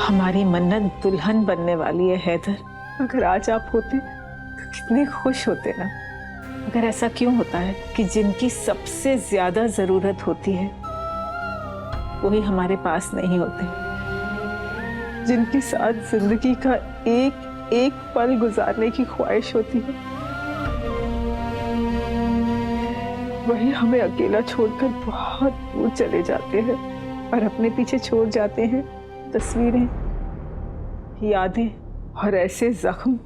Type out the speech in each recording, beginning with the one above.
हमारी मन्नत दुल्हन बनने वाली है हैदर। अगर आज आप होते तो कितने खुश होते ना। मगर ऐसा क्यों होता है कि जिनकी सबसे ज्यादा जरूरत होती है वही हमारे पास नहीं होते, जिनके साथ जिंदगी का एक एक पल गुजारने की ख्वाहिश होती है, वही हमें अकेला छोड़कर बहुत दूर चले जाते हैं और अपने पीछे छोड़ जाते हैं तस्वीरें, यादें और ऐसे जख्म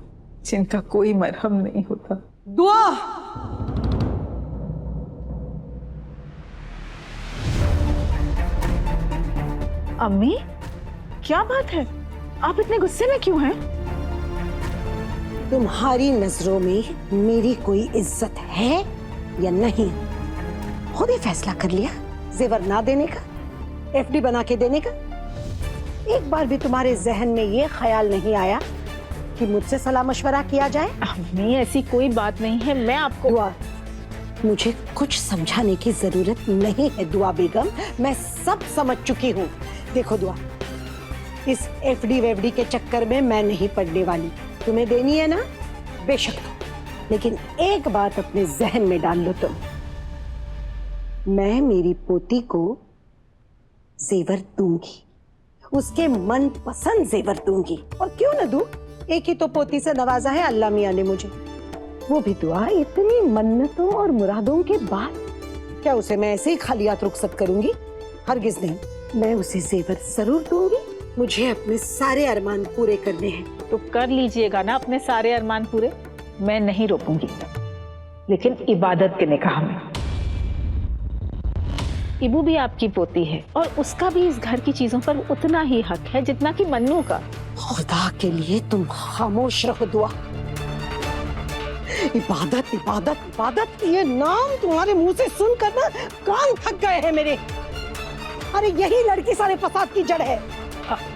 जिनका कोई मरहम नहीं होता। दुआ, अम्मी क्या बात है, आप इतने गुस्से में क्यों हैं? तुम्हारी नजरों में मेरी कोई इज्जत है या नहीं? खुद ही फैसला कर लिया जेवर ना देने का, एफडी बना के देने का। एक बार भी तुम्हारे जहन में ये ख्याल नहीं आया कि मुझसे सलाह मशवरा किया जाए? अम्मी ऐसी कोई बात नहीं है, मैं आपको। दुआ, मुझे कुछ समझाने की जरूरत नहीं है दुआ बेगम, मैं सब समझ चुकी हूँ। देखो दुआ, इस एफडी वेफडी के चक्कर में मैं नहीं पड़ने वाली। तुम्हें देनी है ना, बेशक दो, लेकिन एक बात अपने जहन में डाल लो तुम, मैं मेरी पोती को जेवर दूंगी, उसके मन पसंद जेवर दूंगी। और क्यों ना दूं, एक ही तो पोती से नवाजा है अल्लाह मियां ने मुझे, वो भी दुआ इतनी मन्नतों और मुरादों के बाद। क्या उसे मैं ऐसे ही खाली हाथ रुखसत करूंगी? हरगिज नहीं, मैं उसे जेवर जरूर दूंगी। मुझे अपने सारे अरमान पूरे करने हैं। तो कर लीजिएगा ना अपने सारे अरमान पूरे, मैं नहीं रोकूंगी, लेकिन इबादत के निकाह में। इबू भी आपकी पोती है और उसका भी इस घर की चीजों पर उतना ही हक है जितना कि मन्नू का। खुदा के लिए तुम खामोश रहो दुआ। इबादत इबादत इबादत, ये नाम तुम्हारे मुंह से सुनकर ना कान थक गए हैं मेरे। अरे यही लड़की सारे फसाद की जड़ है।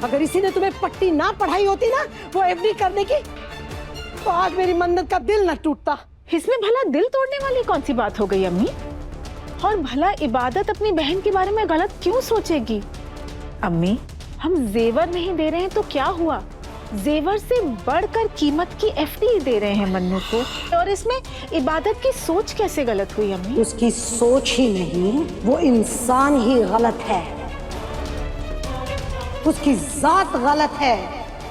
अगर इसी ने तुम्हें पट्टी ना पढ़ाई होती ना वो एफडी करने की, तो आज मेरी मन्नत का दिल न टूटता। इसमें भला दिल तोड़ने वाली कौन सी बात हो गई अम्मी? और भला इबादत अपनी बहन के बारे में गलत क्यों सोचेगी? अम्मी, हम जेवर नहीं दे रहे हैं तो क्या हुआ? जेवर से बढ़कर कीमत की एफडी दे रहे हैं मन्नू को, और इसमें इबादत की सोच कैसे गलत हुई अम्मी? उसकी सोच ही नहीं, वो इंसान ही गलत है। उसकी जात गलत है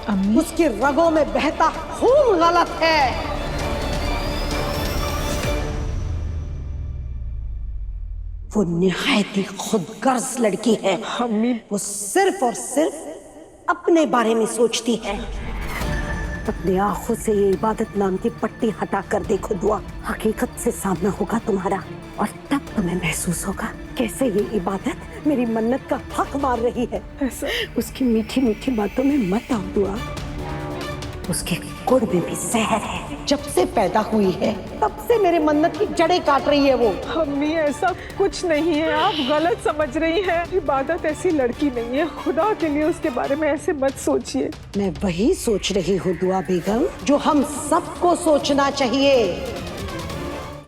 अम्मी, उसकी रगों में बहता खून गलत है। वो निहायत ही खुदगर्ज लड़की है अम्मी। वो सिर्फ और सिर्फ अपने बारे में सोचती है। अपनी आंखों से ये इबादत नाम की पट्टी हटा कर देखो दुआ, हकीकत से सामना होगा तुम्हारा, और तब तुम्हें महसूस होगा कैसे ये इबादत मेरी मन्नत का हक मार रही है। उसकी मीठी मीठी बातों में मत आओ दुआ, उसके गुड़ में भी जहर है। जब से पैदा हुई है तब से मेरे मन्नत की जड़ें काट रही है वो। अम्मी ऐसा कुछ नहीं है, आप गलत समझ रही हैं। इबादत ऐसी लड़की नहीं है, खुदा के लिए उसके बारे में ऐसे मत सोचिए। मैं वही सोच रही हूँ दुआ बेगम जो हम सबको सोचना चाहिए।